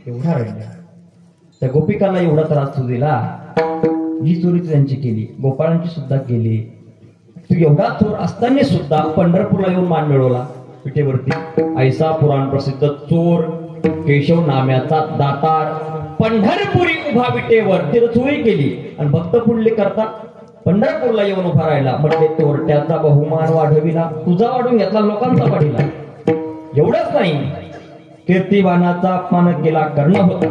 एवढा रडल्या. त्या गोपिकाला एवढा त्रास तू दिला, जी चोरी तू त्यांची केली, गोपाळांची सुद्धा केली. तू एवढा चोर असताना सुद्धा पंढरपूरला येऊन मान मिळवला विटेवरती. ऐसा पुराण प्रसिद्ध चोर केशव नाम्याचा दातार पंढरपुरी उभा विटेवर, तिने चोरी केली आणि भक्त पुंडलिक करता पंढरपूरला येऊन उभा राहिला. म्हटले चोरट्याचा बहुमान वाढविला, तुझा वाढून घेतला, लोकांचा वाढीला. एवढंच नाही, कीर्तिवानाचा अपमान केला कर्ण होता.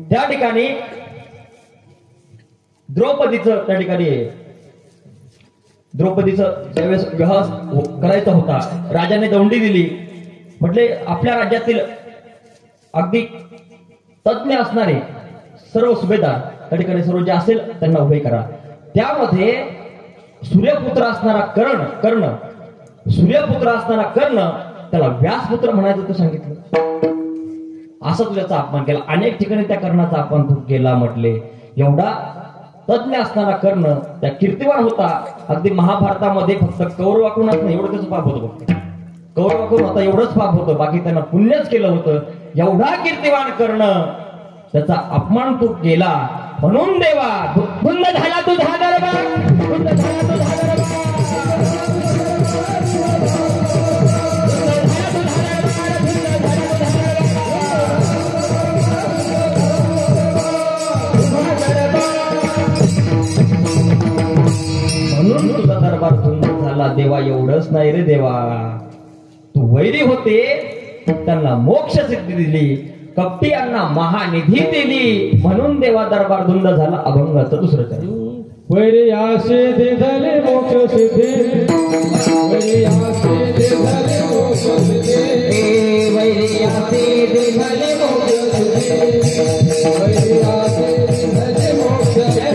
त्या ठिकाणी द्रौपदीचं ज्यावेळेस विवाह करायचा होता, राजाने दौंडी दिली. म्हटले आपल्या राज्यातील अगदी तज्ञ असणारे सर्व सुभेदार त्या ठिकाणी सर्व जे असेल त्यांना उभे करा. त्यामध्ये सूर्यपुत्र असणारा कर्ण त्याला व्यासपुत्र म्हणायचं तू सांगितलं. असा तुझ्याचा अपमान केला. अनेक ठिकाणी त्या कर्णाचा अपमान तू केला. म्हटले एवढा तज्ञ असणारा कर्ण त्या कीर्तिवान होता. अगदी महाभारतामध्ये फक्त कौरवाकडूनच नाही, एवढं त्याचं पाप होतं. फक्त कौरवाकडून आता एवढंच पाप होतं, बाकी त्यांना पुण्यच केलं होतं. एवढा कीर्तिवान कर्ण, त्याचा अपमान तू केला. म्हणून देवा धुंद झाला तुझा दरबार, धुंद झाला तुझा दरबार. म्हणून तुझा दरबार धुंद झाला देवा. एवढंच नाही रे देवा, तू वैरी होते त्यांना मोक्ष सिद्धी दिली, कपटीयांना महानिधी दिली. म्हणून देवा दरबार धुंद झाला. अभंगाचं दुसरं चरण. वैरी आशे दे झाले मोक्ष सिद्धी, वैरी आशे दे झाले मोक्ष सिद्धी, वैरी आशे दे झाले मोक्ष सिद्धी, वैरी आशे दे झाले मोक्ष सिद्धी.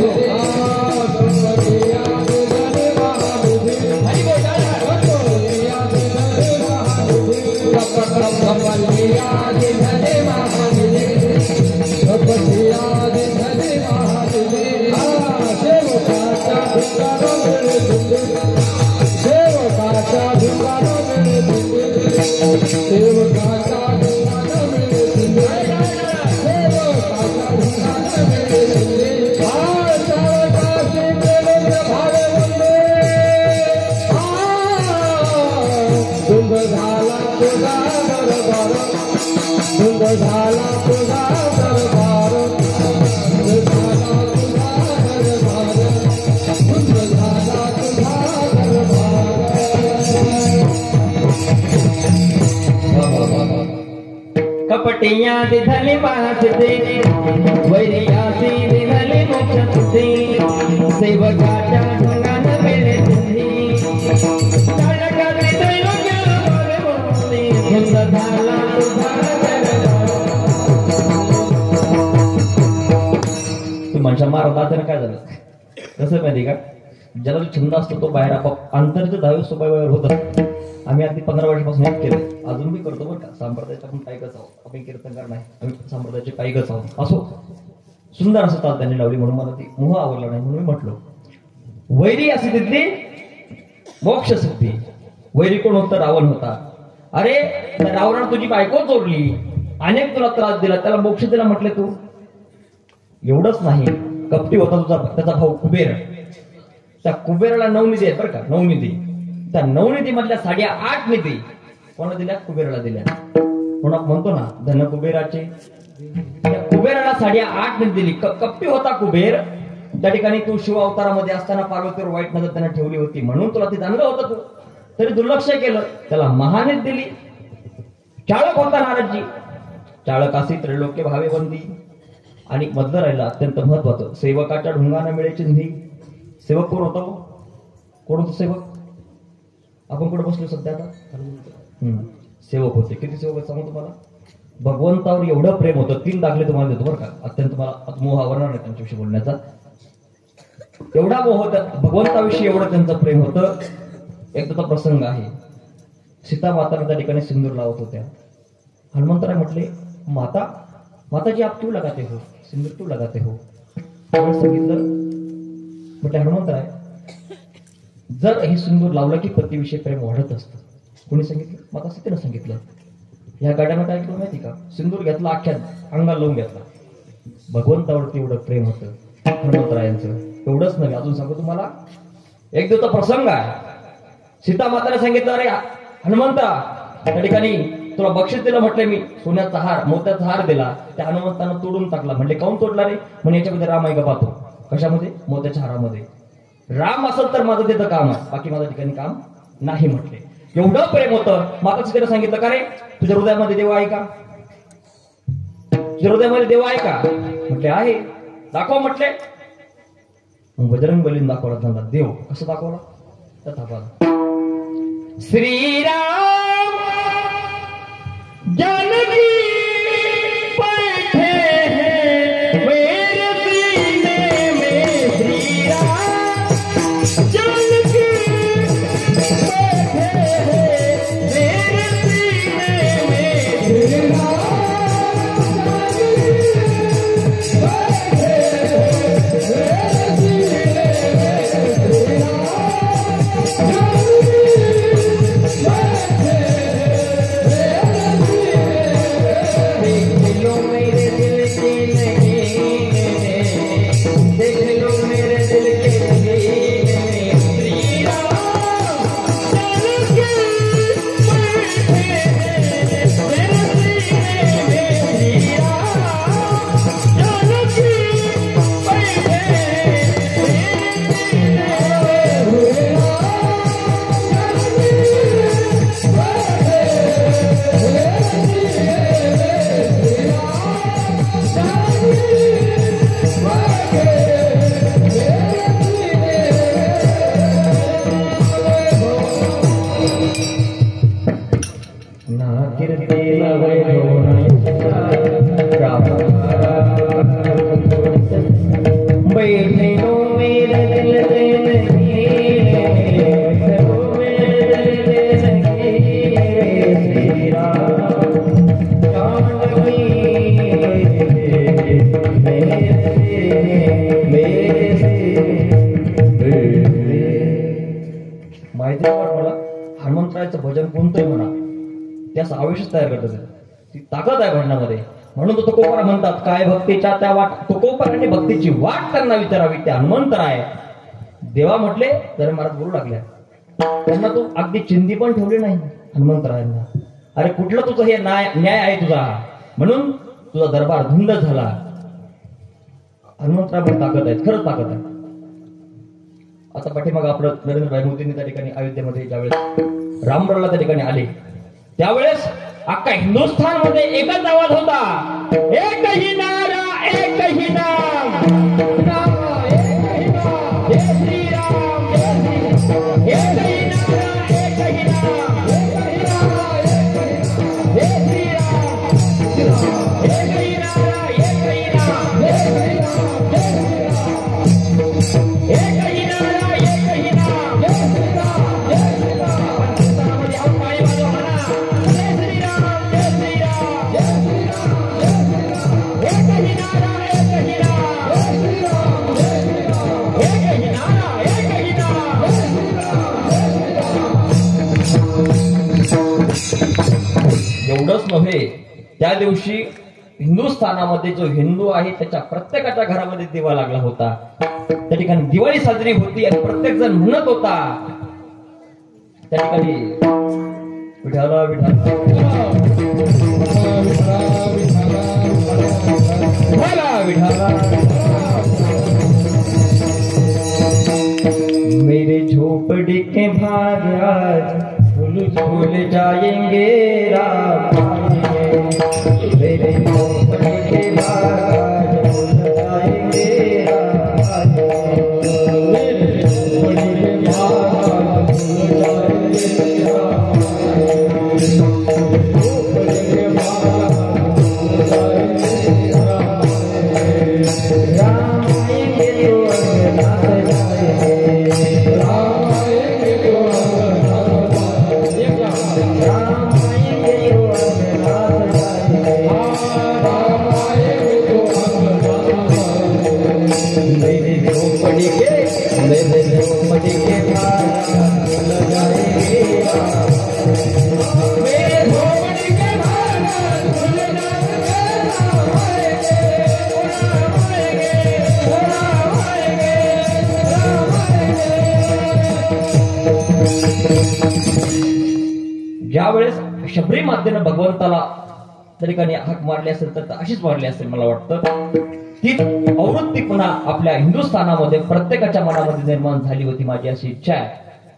कपटिया दिधली महासिद्धी, वैरियासी दिधली मोक्ष सिद्धी, सेवकाच्या ढंगानं मिळे सिद्धी. ताडकात्री त्रैलोक्य बोले बोलते, धुंद झाला तुझा दरबार. तू माणसा मारला तर काय झालं कसं माहिती का, ज्याला जो छंद असतो तो बाहेर आपोआप अंतरचे 10 सोपावर होतात. आम्ही अगदी 15 वर्षापासून हेच केलं, अजून मी करतो बरं का. संप्रदायाचे आपण पायगच आहोत, आपण कीर्तनकार नाही, आम्ही संप्रदायाचे पायगच आहोत. असो सुंदर असं ताल त्यांनी लावली, म्हणून मला ती मोह आवडला नाही, म्हणून मी म्हटलो वैरी अशी तिथली मोक्ष सिद्धी. वैरी कोण होता? रावण होता. अरे रावणानं तुझी बायको चोरली, अनेक तुला त्रास दिला, त्याला मोक्ष दिला म्हटले तू. एवढंच नाही, कपटी होता तुझा त्याचा भाऊ कुबेर. त्या कुबेराला 9 निधी आहेत बरं का, 9 निधी. त्या 9 निधी मधल्या 8.5 निधी कोणाला दिल्या? कुबेराला दिल्या. म्हणून म्हणतो ना धन कुबेराचे. त्या कुबेराला 8.5 निधी दिली. कपटी होता कुबेर. त्या ठिकाणी तू शिव अवतारामध्ये असताना पार्वतीवर वाईट नजर त्यांना ठेवली होती, म्हणून तुला ती जाणलं होतं तू, तरी दुर्लक्ष केलं. त्याला महानिधी दिली. चाळक होता नारदजी. चाळकासी त्रैलोक्य भावे बंदी. आणि मधलं राहिलं अत्यंत महत्वाचं, सेवकाच्या ढुंगानं मिळे चिंधी. सेवक कोण होता? कोण होतो सेवक? आपण कुठे बसलो सध्या आता? सेवक होते. किती सेवक सांगू तुम्हाला? भगवंतावर एवढं प्रेम होतं. 3 दाखले तुम्हाला देतो बरं का, अत्यंत मला मोह आवरणार नाही त्यांच्याविषयी बोलण्याचा. एवढा मोह होता भगवंताविषयी, एवढं त्यांचं प्रेम होतं. एकदा प्रसंग आहे, सीता माता त्या ठिकाणी सिंदूर लावत होत्या. हनुमंतराय म्हटले माताजी आप क्यों लगाते हो सिंदूर, क्यों लगाते हो? सांगितलं म्हटले हनुमंतराय जर हे सिंदूर लावलं की पतीविषयी प्रेम वाढत असतं. कोणी सांगितलं? माता सीतेनं सांगितलं. ह्या गाड्यानं काय केलं माहिती का, सिंदूर घेतला, अख्ख्या अंगाला लावून घेतला. भगवंतावरती एवढं प्रेम होतं हनुमंतरायांचं. एवढंच नव्हे, अजून सांगू तुम्हाला, एक दिवसा प्रसंग आहे. सीता माताने सांगितलं, अरे हनुमंता, त्या ठिकाणी तुला बक्षीस दिलं, म्हटलं मी सोन्याचा हार, मोत्याचा हार दिला. त्या हनुमंतानं तोडून टाकला. म्हणले काऊन तोडला रे? म्हणे याच्यामध्ये राम आहे का पाहतो. कशामध्ये? मोत्याच्या हारामध्ये. राम असेल तर माझं तिथं काम आहे, बाकी माझ्या ठिकाणी काम नाही म्हटले. एवढं प्रेम होतं. माता सीतेने सांगितलं, का रे तुझ्या हृदयामध्ये देव आहे का? तुझ्या हृदयामध्ये देव आहे का? म्हटले आहे. दाखव म्हटले. मग बजरंग बलीने दाखवला त्यांना देव. कसं दाखवला? श्रीराम जानकी बैठे हैं मेरे सीने में, श्रीराम जानकी बैठे हैं मेरे सीने में, श्रीराम हनुमंतरायचं भजन कोणतंही म्हणा, त्यास आवेशच तयार करतात. ती ताकद आहे भजनामध्ये. म्हणून तो तुकोबारा म्हणतात, काय भक्तीच्या त्या वाट, तुकोबाराने भक्तीची वाट त्यांना विचारावी. ते हनुमंतराय देवा म्हटले तर महाराज बोलू लागल्या. त्यांना तो अगदी चिंधी पण ठेवली नाही हनुमंतरायांना. अरे कुठलं तुझं हे न्याय आहे तुझा, म्हणून तुझा दरबार धुंद झाला. हनुमंतरामध्ये ताकद आहे, खरंच ताकद आहे. आता पाठीमाग आपलं नरेंद्रभाई मोदींनी त्या ठिकाणी अयोध्येमध्ये ज्यावेळेस रामबरला त्या ठिकाणी आले, त्यावेळेस अख्खा हिंदुस्थान मध्ये एकच आवाज होता, एकही नारा एकही नाम, जय श्रीराम, एकही नारा एकही नाम, जय श्रीराम, एकही नारा एकही नाम, एकही नारा एकही नाम, हिंदुस्थानामध्ये आपण पाय वाजवा म्हणा, जय श्रीराम, जय श्रीराम, एकही नारा एकही नाम, एकही नारा एकही नाम. एवढंच नव्हे, त्या दिवशी हिंदुस्थानामध्ये जो हिंदू आहे त्याच्या प्रत्येकाच्या घरामध्ये दिवा लागला होता. त्या ठिकाणी दिवाळी साजरी होती आणि प्रत्येक जण म्हणत होता त्या ठिकाणी, विठाला विठाला विठाला, मेरे झोपड़ी के भाग आज भूल जाएंगे रात, मेरे झोपड़ी के भाग आज भूल जाएंगे रात, मेरे झोपड़ी के भाग आज भूल जाएंगे रात, झोपड़ी के भाग आज भूल जाएंगे रात, राम आएंगे तो अगनाथ जाएंगे, राम आएंगे तो अगनाथ जाएंगे, राम आएंगे तो अगनाथ जाएंगे, ज्यावेळेस शबरी मातेनं भगवंताला त्या ठिकाणी हाक मारली असेल तर अशीच मारली असेल मला वाटतं. ती आवृत्ती पुन्हा आपल्या हिंदुस्थानामध्ये प्रत्येकाच्या मनामध्ये निर्माण झाली होती. माझी अशी इच्छा आहे,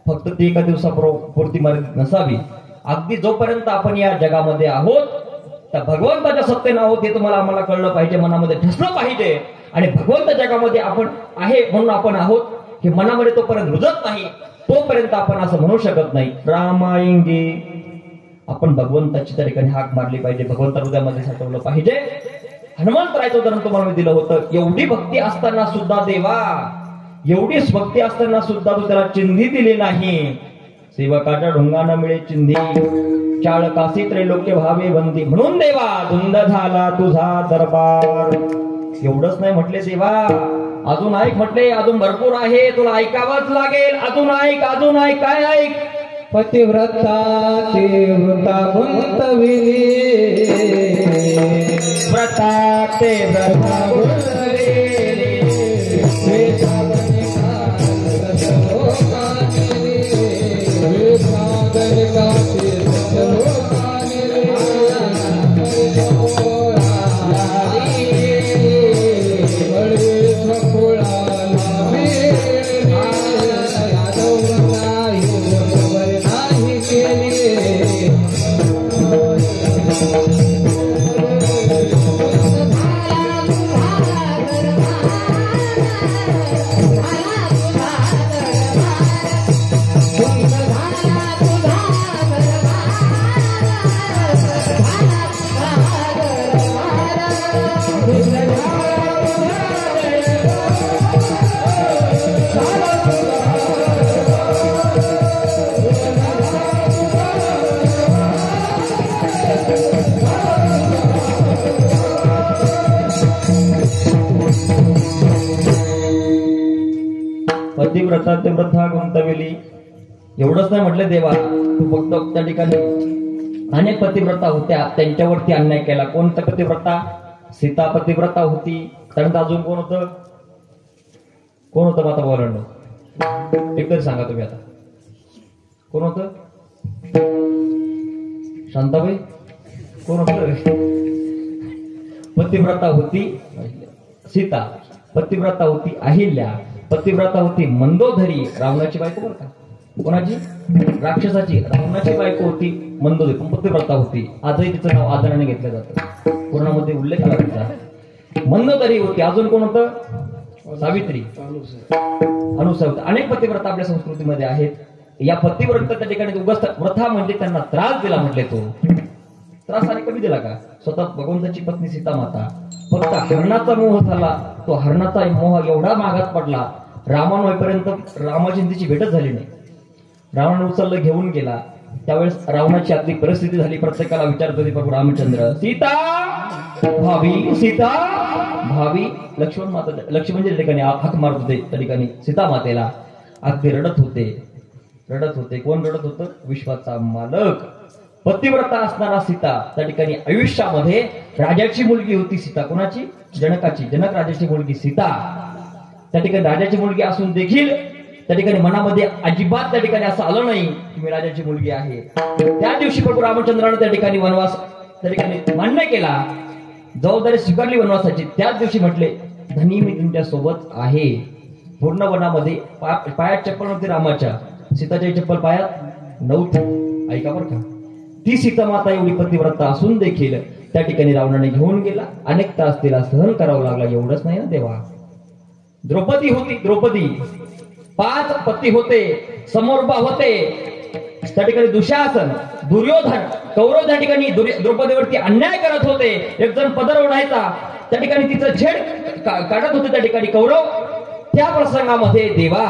फक्त ती एका दिवसापुरती मर्यादित नसावी. अगदी जोपर्यंत आपण या जगामध्ये आहोत तर भगवंताच्या सत्तेनं आहोत हे तुम्हाला आम्हाला कळलं पाहिजे, मनामध्ये ठसलं पाहिजे. आणि भगवंत जगामध्ये आपण आहे म्हणून आपण आहोत हे मनामध्ये तोपर्यंत रुजत नाही तोपर्यंत आपण असं म्हणू शकत नाही. रामायंगी आपण भगवंताची त्या ठिकाणी हाक मारली पाहिजे, भगवंता हृदयामध्ये साठवलं पाहिजे. हनुमंतरायचं उदाहरण तुम्हाला मी दिलं होतं. एवढी भक्ती असताना सुद्धा देवा, एवढी भक्ती असताना सुद्धा तू त्याला चिंधी दिली नाही. सेवकाच्या ढोंगानं मिळे चिंधी, चाळकासी त्रैलोक्य भावे बंदी. म्हणून देवा धुंद झाला तुझा दरबार. एवढंच नाही म्हटले देवा, अजून ऐक म्हटले, अजून भरपूर आहे, तुला ऐकावंच लागेल. अजून ऐक, अजून ऐक. काय ऐक? पतिव्रता ते वृता गुंतविली, व्रता ते व्रता गुंतविली, वेदावनी काल कानिले, वेदावनी काशील कानिले, बळवे सखोळा पतिव्रता ते व्रता गुंतविली. एवढंच नाही म्हटलं देवा, तू फक्त त्या ठिकाणी अनेक पतिव्रता होत्या, त्यांच्यावरती अन्याय केला. कोणत्या पतिव्रता? सीता पतिव्रता होती. त्यानंतर अजून कोण होतं? कोण होतं माता बोलांड? एक तरी सांगा तुम्ही आता, कोण होतं? शांताबाई? कोण होतं? पतिव्रता होती सीता, पतिव्रता होती अहिल्या, पतिव्रता होती मंदोदरी, रावणाची बायको बरं का. कोणाची? राक्षसाची. रावणाची बायको होती मंदोदरी, पण पतिव्रता होती. आजही तिचं नाव आदराने घेतलं जातं, पुराणामध्ये उल्लेख आला तिचा. मंदोदरी होती. अजून कोण होतं? सावित्री, अनुसूया होती. अनेक पतिव्रता आपल्या संस्कृतीमध्ये आहेत. या पतिव्रता त्या ठिकाणी उगाच व्रथा म्हणजे त्यांना त्रास दिला म्हटले. तो त्रास आणि कमी दिला का? स्वतः भगवंताची पत्नी सीता माता, फक्त हरणाचा मोह झाला. तो हरणाचा मोह एवढा मागात पडला, रावण होईपर्यंत रामाची तिची भेटच झाली नाही. रावण उचललं, घेऊन गेला. त्यावेळेस रावणाची आर्थिक परिस्थिती झाली. प्रत्येकाला विचारत होते प्रभू रामचंद्र, सीता भावी, सीता भावी. लक्ष्मण माता, लक्ष्मण त्या ठिकाणी हाक मारत होते त्या ठिकाणी सीता मातेला. अगदी रडत होते, रडत होते. कोण रडत होतं? विश्वाचा मालक. पतिव्रता असणारा सीता त्या ठिकाणी आयुष्यामध्ये राजाची मुलगी होती. सीता कोणाची? जनकाची. जनक राजाची मुलगी सीता. त्या ठिकाणी राजाची मुलगी असून देखील त्या ठिकाणी मनामध्ये अजिबात त्या ठिकाणी असं आलं नाही की मी राजाची मुलगी आहे. त्या दिवशी प्रभू रामचंद्राने त्या ठिकाणी वनवास त्या ठिकाणी मान्य केला, जबाबदारी स्वीकारली वनवासाची. त्याच दिवशी म्हटले, धनी मी तुमच्या सोबत आहे. पूर्ण वनामध्ये पायात चप्पल नव्हती रामाच्या, सीताच्या चप्पल पायात नव्हती. ऐका बरं का, ती सीता माता एवढी पतिव्रता असून देखील त्या ठिकाणी रावणाने घेऊन गेला. अनेक तास तिला सहन करावं लागला. एवढंच नाही ना देवा, द्रौपदी होती. द्रौपदी 5 पती होते, समोरबा होते. त्या ठिकाणी दुशासन, दुर्योधन, कौरव त्या ठिकाणी द्रौपदीवरती अन्याय करत होते. एक जण पदर ओढायचा, त्या ठिकाणी तिचं छेड काढत होते त्या ठिकाणी कौरव. त्या प्रसंगामध्ये देवा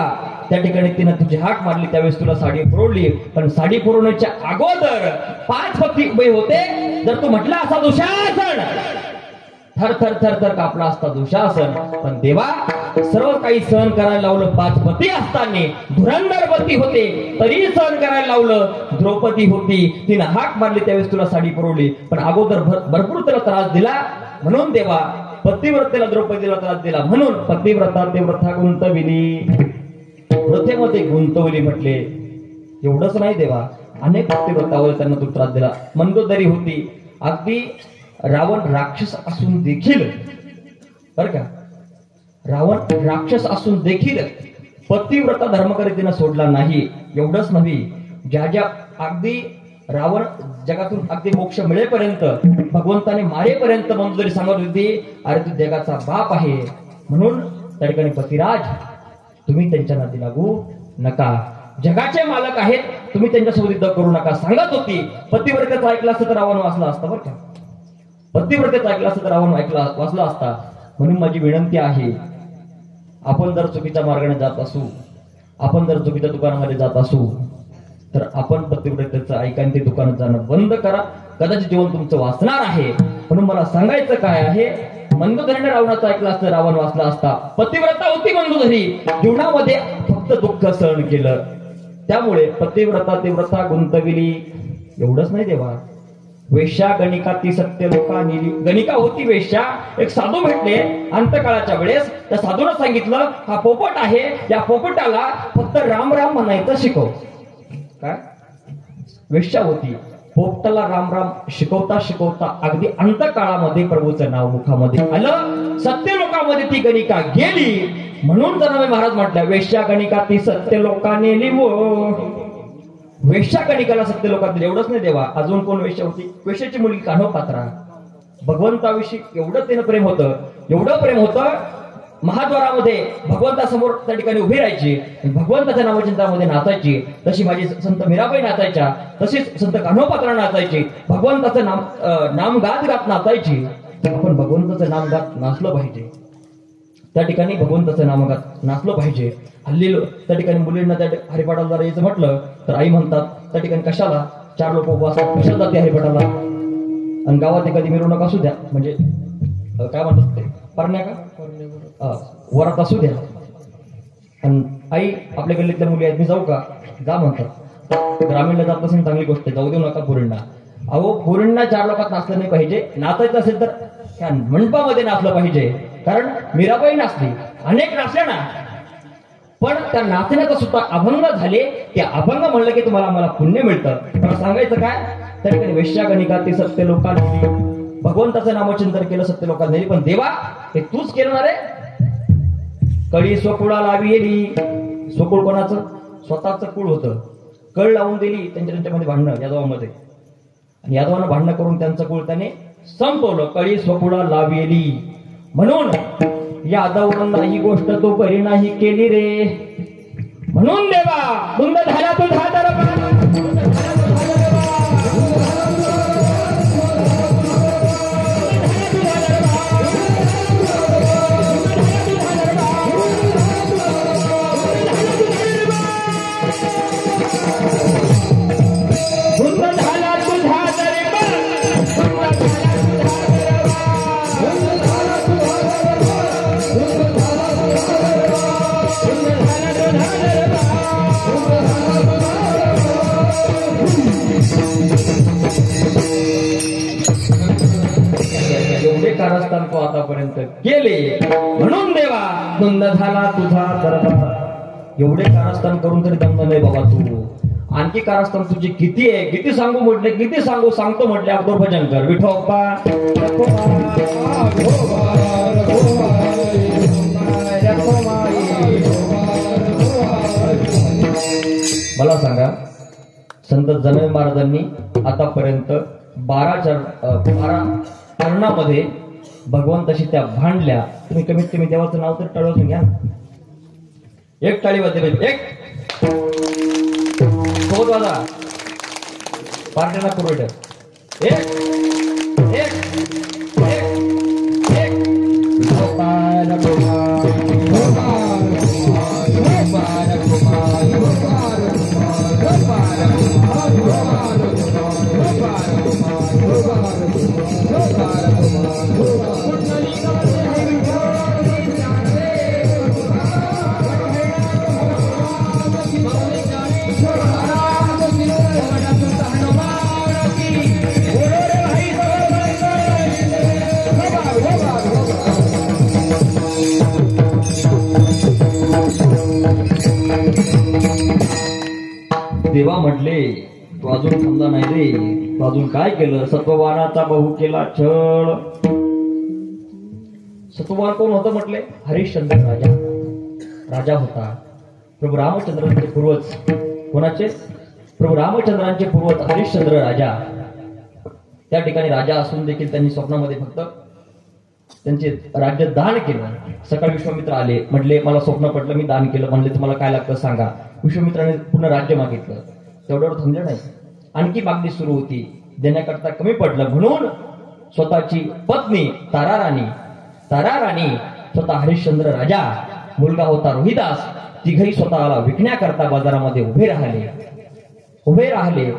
त्या ठिकाणी तिनं तुझी हाक मारली, त्यावेळेस तुला साडी पुरवली. पण साडी पुरवण्याच्या अगोदर 5 पती उभे होते. जर तू म्हटला असा दुशासन, थर थर थर थर कापला असता दुशासन. पण देवा सर्व काही सहन करायला लावलं. 5 पती असताना धुरंधर पती होते तरी सहन करायला लावलं. द्रौपदी होती, तिनं हाक मारली, त्यावेळेस तुला साडी पुरवली. पण अगोदर भरपूर त्याला त्रास दिला. म्हणून देवा पतिव्रतेला द्रौपदीला त्रास दिला. म्हणून पतिव्रता ते व्रथा गुंतविली, व्रथेमध्ये गुंतवली म्हटले. एवढंच नाही देवा, अनेक पतिव्रतावर त्यांना तो त्रास दिला. मंदोदरी होती, अगदी रावण राक्षस असून देखील, बर का, रावण राक्षस असून देखील पतिव्रता धर्मकरितीनं सोडला नाही. एवढंच नव्हे, ज्या ज्या अगदी रावण जगातून अगदी मोक्ष मिळेपर्यंत, भगवंताने मारेपर्यंत मंदोदरी सांगत होती, अरे तू जगाचा बाप आहे, म्हणून त्या ठिकाणी पतिराज तुम्ही त्यांच्या नादी लागू नका, जगाचे मालक आहेत, तुम्ही त्यांच्यासोबत युद्ध करू नका सांगत होती. पतिव्रतेचं ऐकलं असतं तर रावण वाचला असता, बरं का, पतिव्रतेचं ऐकलं असतं तर रावण वाचला असता. म्हणून माझी विनंती आहे, आपण जर चुकीच्या मार्गाने जात असू, आपण जर चुकीच्या दुकानामध्ये जात असू, तर आपण पतिव्रतेचं ऐका आणि ते दुकानात जाणं बंद करा. कदाचित जीवन तुमचं वाचणार आहे. म्हणून मला सांगायचं काय आहे, मंदोदरीने रावणाचं ऐकलं असतं, रावण वाचला असता. पतिव्रता होती मंदोदरी, जीवनामध्ये फक्त दुःख सहन केलं, त्यामुळे पतिव्रता तीव्रता गुंतविली. एवढंच नाही देवा, वेश्या गणिका ती सत्य लोका नेली. गणिका होती वेश्या, एक साधू भेटले अंतकाळाच्या वेळेस. त्या साधूनं सांगितलं, हा पोपट आहे, या पोपटाला फक्त राम राम म्हणायचं शिकव. काय, वेश्या होती, पोपटाला राम राम शिकवता शिकवता अगदी अंतकाळामध्ये प्रभूचं नाव मुखामध्ये आलं. सत्य लोकांमध्ये ती गणिका गेली. म्हणून जनाबाई महाराज म्हटल्या, वेश्या गणिका ती सत्य लोका नेली वो. वेश्या गणिकाला सत्य लोकात दिले. एवढंच नाही देवा, अजून कोण वेश्या होती, वेश्याची मुलगी कान्होपात्रा. भगवंताविषयी एवढं तिनं प्रेम होतं, एवढं प्रेम होतं, महाद्वारामध्ये भगवंतासमोर त्या ठिकाणी उभी राहायची, भगवंताच्या नामचिंतामध्ये नाचायची. तशी माझी संत मीराबाई नाचायच्या, तशीच संत कान्होपात्रा नाचायची, भगवंताचं नाम गात गात नाचायची. आपण भगवंताचं नाम गात नाचलं पाहिजे, त्या ठिकाणी भगवंताचं नाम गात नाचलं पाहिजे. हल्ली त्या ठिकाणी मुलींना त्या हरिपाठाला जरा यायचं म्हटलं तर आई म्हणतात, त्या ठिकाणी कशाला, 4 लोक उपवास कशाला जाते हरिपाठाला, आणि गावात एखादी मिरवणूक असू द्या, म्हणजे काय म्हणतात ते, परण्या का वरात असू द्या, आणि आई आपल्या गल्लीतल्या मुली आहेत, मी जाऊ का, जा म्हणतात. ग्रामीणला जात असेल चांगली गोष्ट आहे, जाऊ देऊ नका पोरींना. अहो पोरींना 4 लोकात नाचलं नाही पाहिजे, नाचायचं असेल तर त्या मंडपामध्ये नाचलं पाहिजे. कारण मीराबाई नाचली, अनेक नाचल्या ना, पण त्या नाचण्याचा सुद्धा अभंग झाले. ते अभंग म्हणलं की तुम्हाला आम्हाला पुण्य मिळतं. मला सांगायचं काय, त्या ठिकाणी वेश्या गणिका ती सत्य लोकांनी, भगवंताचं नामचिंतन केलं, सत्य लोकांनी. पण देवा, हे तूच केलं ना रे. कळी स्वकुळा लावी येली. स्वकुळ कोणाचं, स्वतःचं कुळ होतं. कळ लावून दिली, त्यांच्यामध्ये भांडणं यादवामध्ये, आणि यादवानं भांडणं करून त्यांचं कुळ त्याने संपवलं. कळी स्वकुळा लावी येली. म्हणून यादवांना ही गोष्ट तो बरी नाही केली रे. म्हणून देवा, धुंद झाला तुझा दरबार. कारस्थान तो आतापर्यंत केले. म्हणून देवा, धुंद झाला तुझा दरबार. एवढे कारस्थान करून तरी दमलं नाही बाबा तू. आणखी कारस्थान तुझी किती आहे, किती सांगू म्हटले, किती सांगतो म्हटले अगोदर भजन कर. विठोबा मला सांगा, संत जनाबाई महाराजांनी आतापर्यंत 12 चरणामध्ये भगवंताशी त्या भांडल्या. तुम्ही कमीत कमी देवाचं नाव तर टाळून घ्या. एक टाळी वाजते, एक सोबत वाजा, पार्टीला पुरवठा. एक एक एक देवा म्हटले, तू अजून थांबला नाही रे, तू अजून काय केलं? सत्ववानाचा बहु केला छळ. सत्ववान कोण होतं म्हटले? हरिश्चंद्र राजा. राजा होता. प्रभू रामचंद्रांचे पूर्वज. कोणाचे? प्रभू रामचंद्रांचे पूर्वज हरिश्चंद्र राजा. त्या ठिकाणी राजा असून देखील त्यांनी स्वप्नामध्ये फक्त त्यांचे राज्य दान केलं. सकाळी विश्वामित्र आले, म्हटले मला स्वप्न पडलं, मी दान केलं. म्हणले तुम्हाला काय लागतं सांगा. विश्वामित्राने पूर्ण राज्य मागितलं. तेवढ्यावर थांबलं नाही, आणखी मागणी सुरू होती. देण्याकरता कमी पडलं म्हणून स्वतःची पत्नी तारा राणी, स्वतः हरिश्चंद्र राजा, मुलगा होता रोहिदास, तिघही स्वतःला विकण्याकरता बाजारामध्ये उभे राहिले.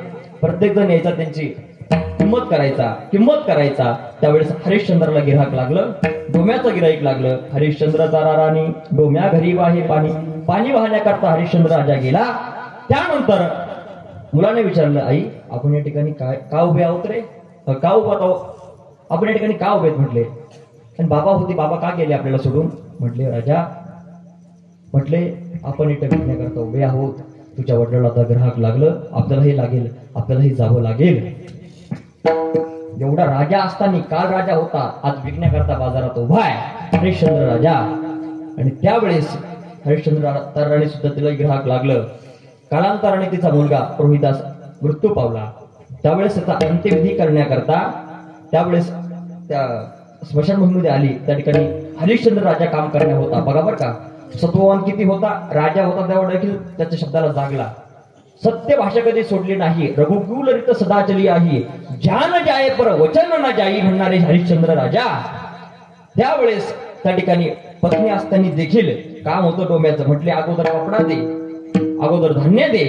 प्रत्येक जण यायचा, त्यांची किंमत करायचा. त्यावेळेस हरिश्चंद्राला गिऱ्हाईक लागलं, डोम्याचं गिऱ्हाईक लागलं. हरिश्चंद्र तारा राणी डोम्या घरी वाहे पाणी वाहण्याकरता हरिश्चंद्र राजा गेला. त्यानंतर मुलाने विचारलं, आई आपण या ठिकाणी का उभे आहोत रे? का उभा आहोत आपण या ठिकाणी? का उभे आहेत म्हटले. आणि बाबा होते, बाबा का गेले आपल्याला सोडून? म्हटले राजा, म्हटले आपण इथे विकण्याकरता उभे आहोत. तुझ्या वडिलांना आता ग्राहक लागलं, आपल्यालाही जावं लागेल. एवढा राजा असताना, काल राजा होता, आज विकण्याकरता बाजारात उभा आहे हरिश्चंद्र राजा. आणि त्यावेळेस हरिश्चंद्र ताराने सुद्धा तिला ग्राहक लागलं. कालांतराने तिचा मुलगा रोहिदास मृत्यू पावला. त्यावेळेस त्याचा अंत्यविधी करण्याकरता त्यावेळेस त्या स्मशानभूमीमध्ये आली. त्या ठिकाणी हरिश्चंद्र राजा काम करण्या होता. बघा बरं का, सत्ववान किती होता, राजा होता, तेव्हा देखील त्याच्या शब्दाला जागला. सत्य भाषा कधी सोडली नाही. रघुकुल रित सदा चली आहे, जान जाय पर वचन न जाई म्हणणारे हरिश्चंद्र राजा. त्यावेळेस त्या ठिकाणी पत्नी असताना देखील काम होतं डोम्याचं. म्हटले अगोदर कपडा दे, अगोदर धान्य दे,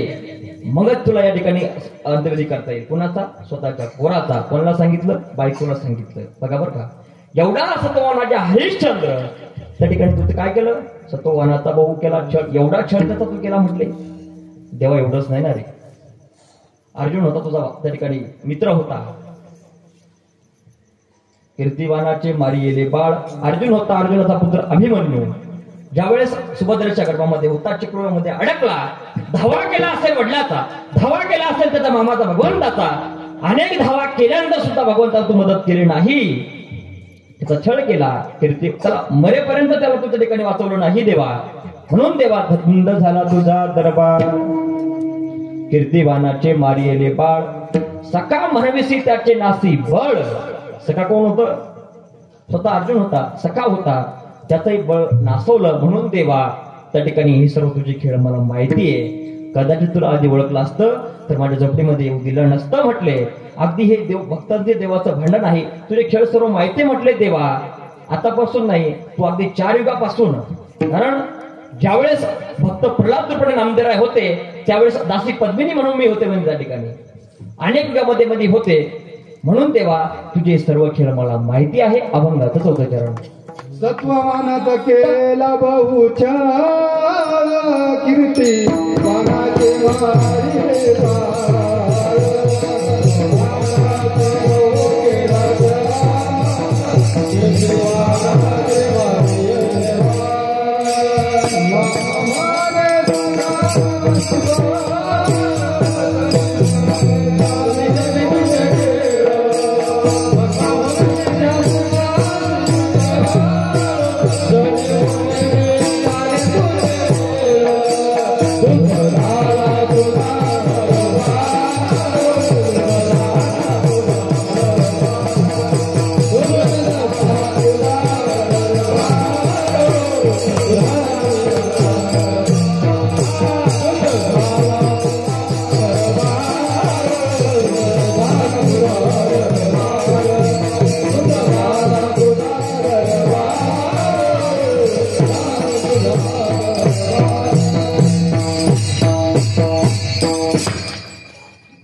मगच तुला या ठिकाणी अंत्यविधी करता येईल. कुणाचा? स्वतःच्या पोराचा. कोणाला सांगितलं? बायकोला सांगितलं. बघा बरं का, एवढा सत्ववान राजा हरिश्चंद्र, त्या ठिकाणी तू काय केलं? सत्ववानाचा बहु केला छळ. एवढा छळ त्याचा तू केला. म्हटले देवा एवढंच नाही ना रे. अर्जुन होता तुझा त्या ठिकाणी मित्र होता. कीर्तिवानाचे मारी गेले बाळ. अर्जुन होता, अर्जुनाचा पुत्र अभिमन्यू. ज्यावेळेस सुभद्रेच्या गर्भामध्ये होता, चिपळूणमध्ये अडकला, धावा केला असेल वडिलाचा, धावा केला असेल त्याचा मामाचा, भगवंताचा. अनेक धावा केल्यानंतर सुद्धा भगवंताला तू मदत केली नाही, त्याचा छळ केला. कीर्ती त्याला मरेपर्यंत त्याला तू त्या ठिकाणी वाचवलं नाही देवा. म्हणून देवा थंड झाला तुझा दरबार. कीर्तिवानाचे मारियेले बाळ, सखा म्हणविसी त्याचे नासी बळ. सखा कोण होतं? स्वतः अर्जुन होता, सखा होता, त्याचंही बळ नासवलं. म्हणून देवा त्या ठिकाणी हे सर्व तुझे खेळ मला माहिती आहे. कदाचित तुला आधी ओळखलं असतं तर माझ्या झोपडीमध्ये येऊ दिलं नसतं. म्हटले अगदी हे देव भक्तांचे देवाचं भांडण आहे. तुझे खेळ सर्व माहिती म्हटले देवा. आतापासून नाही, तू अगदी 4 युगापासून. कारण ज्यावेळेस भक्त प्रल्हाद त्रिपुटी नामदेवराय होते त्यावेळेस दासी पद्मिनी म्हणून मी होते. म्हणजे त्या ठिकाणी अनेक युगामध्ये मध्ये होते. म्हणून तेव्हा तुझे सर्व खेळ मला माहिती आहे. अभंगाचं 4थं चरण. सत्ववानात केला बहु छळ, कीर्ती वानाचे मारिले बाळ.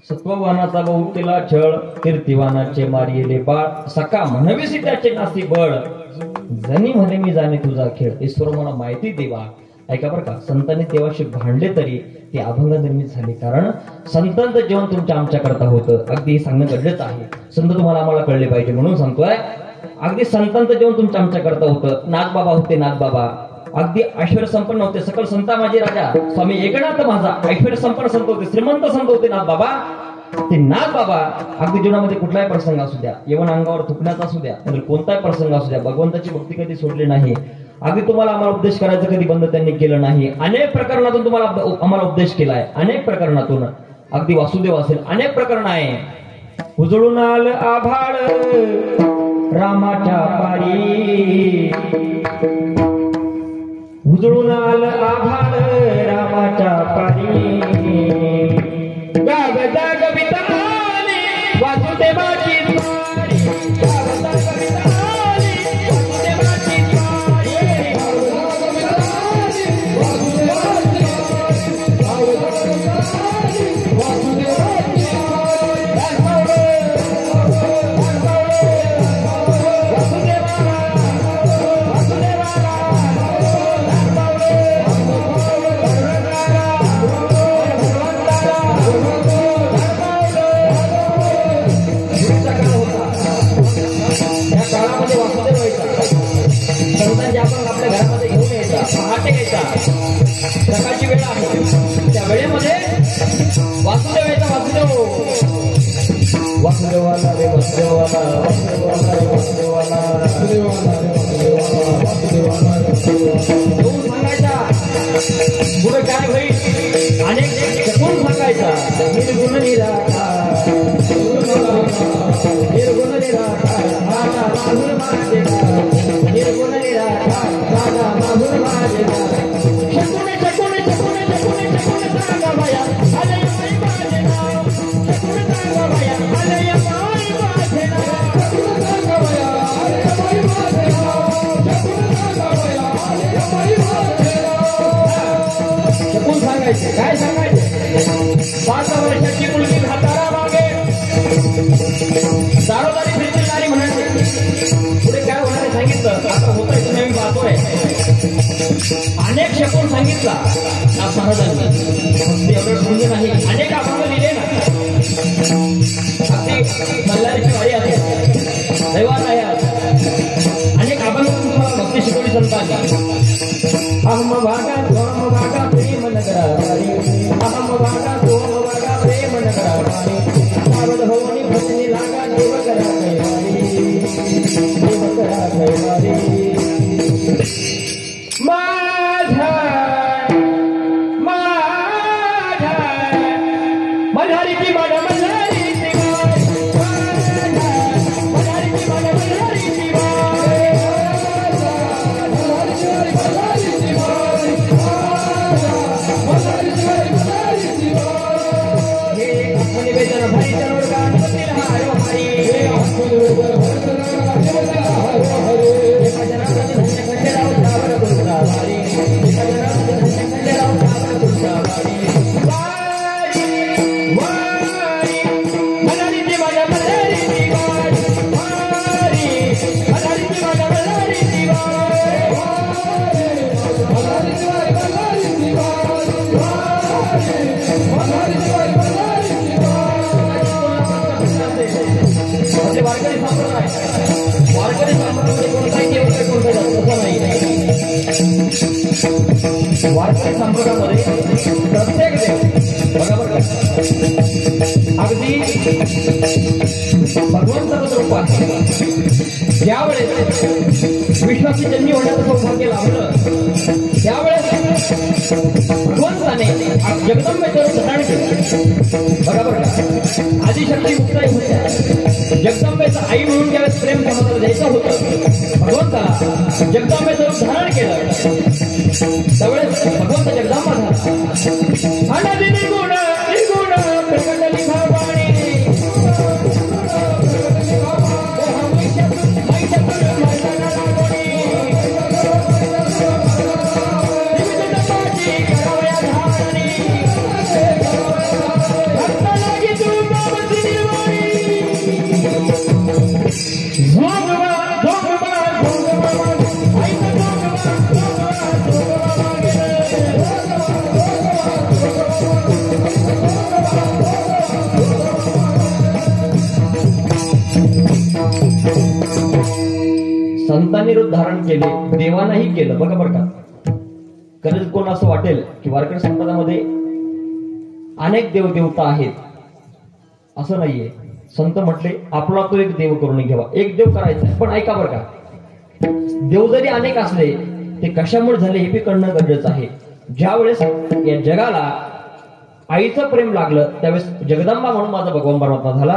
सत्ववानाचा बहु केला छळ, कीर्तिवानाचे मारियेले बाळ. सखा म्हणविसी त्याचे नासी बळ, जनी म्हणे मी जाणे तुझा खेळ. हे सर्व मला माहिती देवा. ऐका बरं का, संतांनी देवाशी भांडले तरी ते अभंग निर्मित झाले. कारण संतांचं जीवन तुमच्या आमच्या करता होतं. अगदी हे सांगणं गरजेचं आहे. संत तुम्हाला आम्हाला कळले पाहिजे म्हणून सांगतोय. अगदी संतांचं जीवन तुमच्या आमच्या करता होतं. नाथबाबा होते, नाथबाबा अगदी ऐश्वर्य संपन्न होते. सकल संता माझे राजा स्वामी एकनाथ माझा ऐश्वर्य संपन्न संत होते, श्रीमंत संत होते नाथबाबा. ते नाथ बाबा अगदी जीवनामध्ये कुठलाही प्रसंग असू द्या, यवन अंगावर थुकण्याचा असू द्या, नंतर कोणताही प्रसंग असू द्या, भगवंताची भक्ती कधी सोडली नाही. अगदी तुम्हाला आम्हाला उपदेश करायचा कधी बंद त्यांनी केलं नाही. अनेक प्रकरणातून तुम्हाला आम्हाला उपदेश केलाय, अनेक प्रकरणातून. अगदी वासुदेव असेल, अनेक प्रकरण आहे. उजळून आलं आभाळ रामाच्या पारी, उजळून आलं आभाळ रामाच्या पारी, गागदा कविता वासुदेवाची स्वारी, गागदा कविता वासुदेवाची स्वारी, पहाटे यायचा, सकाळची वेळ आहे, त्या वेळेमध्ये वासुदेव यायचा. वासुदेवाला रे वासुदेवाला, वासुदेवाला रे वासुदेवाला, येऊन सांगायचा पुढे काय होईल. अनेक कोण सांगायचा निर्गुण निराकार, निर्गुण निराकार माझा माहुर माझेला, निर्गुण निराकार माझा माहुर माझेला, शकून शकून शकून शकून शकून सांगा भया आलय माई माझे नाव, शकून सांगा भया आलय माई माझे नाव, शकून सांगा भया आलय माई माझे नाव, शकून सांगा भया आलय माई माझे नाव. शकून सांगायचे, काय सांगायचे. 5 वर्षाची मुलगी हातारा मागे दारोदारी फिरणारी म्हणायचे. पुढे काय होणार आहे सांगितलं. आता होत आहे तुम्ही पाहतोय. अनेक शकून सांगितला महाराजांनी, एवढं म्हणजे नाही, अनेक अभंग लिहिले ना. अगदी मल्हारीची वाडी आहे, दैवात आहे, अनेक अभंग तुम्हाला भक्ती शिकवली संतांनी. अहम भागा त्वम भागा प्रेम नगरारी, अहम भागा त्वम भागा प्रेम नगरारी, सावध होनी भजनी लागा देव करा कैवारी, देव करा कैवारी. माझा माझा मल्हारीची वाड, मल्हारीची वाड, मल्हारीची वाड, मल्हारीची वाड, निवेदन भाई चलो गान हारो हरी, वारकरी संप्रदायामध्ये प्रत्येक देव बरोबर अगदी भगवंताचं रूप आहे. ज्यावेळेस विश्वाची जन्मी होण्याचं सौभाग्य लाभलं त्यावेळेस भगवंताने जगदंबेचं रूप धारण केलं. बरोबर का. आदिशक्ती मुक्ताई होत्या. जगदंबेचं आई म्हणून ज्यावेळेस प्रेम समाजाला द्यायचं होतं भगवंताला जगदंबेचं रूप धारण केलं. त्यावेळेस भगवंत जगदंबा झाला. अनादि निर्गुण निर्गुण प्रकटली भावाणी, संतांनी रूप धारण केले, देवानाही केलं. बघा बरं का. कदाचित कोण असं वाटेल की वारकरी संप्रदायामध्ये अनेक देवदेवता आहेत, असं नाहीये. संत म्हटले आपला तो एक देव करून घ्यावा. एक देव करायचा आहे, पण ऐका बरं का, देव जरी अनेक असले ते कशामुळे झाले हे बी कळणं गरजेचं आहे. ज्या वेळेस या जगाला आईचं प्रेम लागलं त्यावेळेस जगदंबा म्हणून माझा भगवान परमात्मा झाला,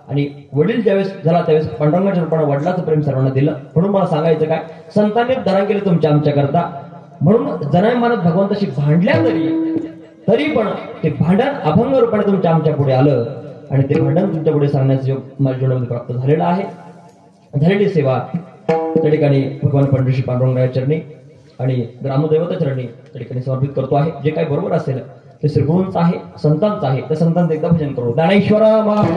आणि वडील ज्यावेळेस झाला त्यावेळेस पांडुरंगाच्या रूपाने वडिलाचं प्रेम सर्वांना दिलं. म्हणून मला सांगायचं काय, संतांनी धरण केले तुमच्या आमच्या करता. म्हणून जनायमानात भगवंताशी भांडल्या तरी पण ते भांडण अभंग रूपाने तुमच्या आमच्या पुढे आलं, आणि ते भांडण तुमच्या पुढे सांगण्याचं योग माझ्या जीवनामध्ये प्राप्त झालेला आहे. झालेली सेवा त्या ठिकाणी भगवान पंढरीशी पांडुरंगाच्या चरणी आणि ग्रामदैवता चरणी त्या ठिकाणी समर्पित करतो आहे. जे काही बरोबर असेल ते श्रीगुरूंचं आहे, संतांचं आहे. त्या संतांचं एकदा भजन करू. ज्ञानेश्वर महाराज